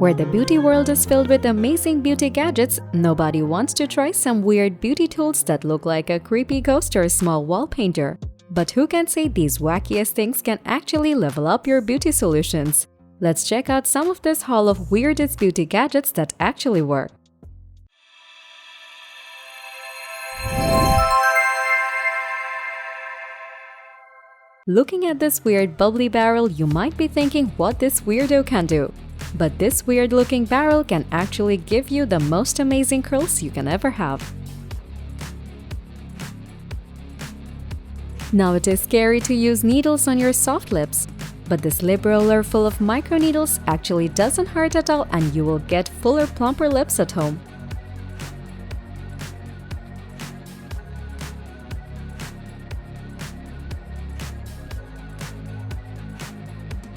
Where the beauty world is filled with amazing beauty gadgets, nobody wants to try some weird beauty tools that look like a creepy ghost or a small wall painter. But who can say these wackiest things can actually level up your beauty solutions? Let's check out some of this haul of weirdest beauty gadgets that actually work. Looking at this weird bubbly barrel, you might be thinking what this weirdo can do. But this weird-looking barrel can actually give you the most amazing curls you can ever have. Now it is scary to use needles on your soft lips, but this lip roller full of micro needles actually doesn't hurt at all and you will get fuller, plumper lips at home.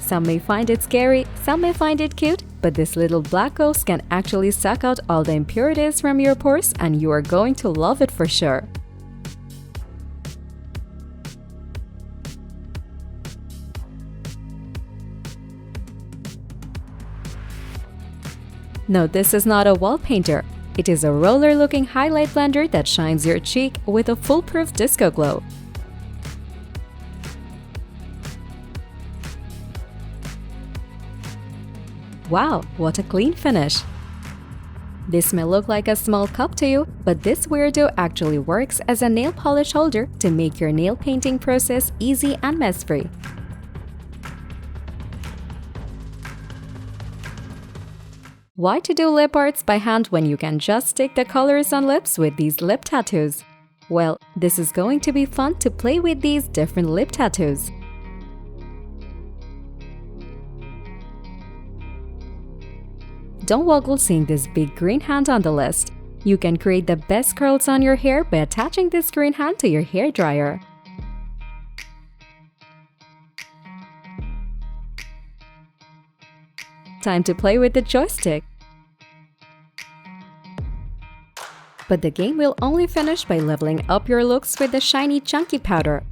Some may find it scary, some may find it cute, but this little black ghost can actually suck out all the impurities from your pores and you are going to love it for sure. No, this is not a wall painter. It is a roller-looking highlight blender that shines your cheek with a foolproof disco glow. Wow, what a clean finish! This may look like a small cup to you, but this weirdo actually works as a nail polish holder to make your nail painting process easy and mess-free. Why to do lip arts by hand when you can just stick the colors on lips with these lip tattoos? Well, this is going to be fun to play with these different lip tattoos. Don't woggle seeing this big green hand on the list. You can create the best curls on your hair by attaching this green hand to your hair dryer. Time to play with the joystick. But the game will only finish by leveling up your looks with the shiny chunky powder.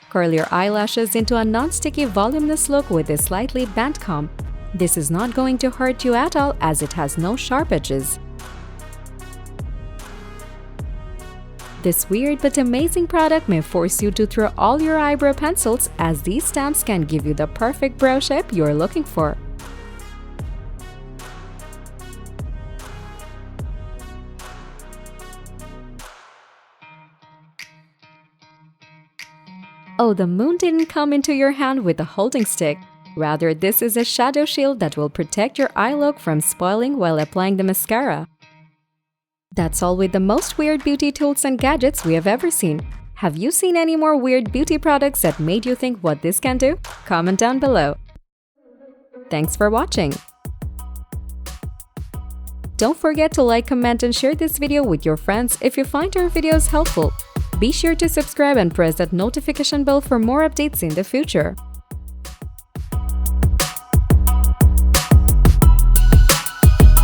Curl your eyelashes into a non-sticky voluminous look with a slightly bent comb. This is not going to hurt you at all as it has no sharp edges. This weird but amazing product may force you to throw all your eyebrow pencils as these stamps can give you the perfect brow shape you are looking for. Oh, the moon didn't come into your hand with a holding stick. Rather, this is a shadow shield that will protect your eye look from spoiling while applying the mascara. That's all with the most weird beauty tools and gadgets we have ever seen. Have you seen any more weird beauty products that made you think what this can do? Comment down below. Thanks for watching. Don't forget to like, comment, and share this video with your friends if you find our videos helpful. Be sure to subscribe and press that notification bell for more updates in the future.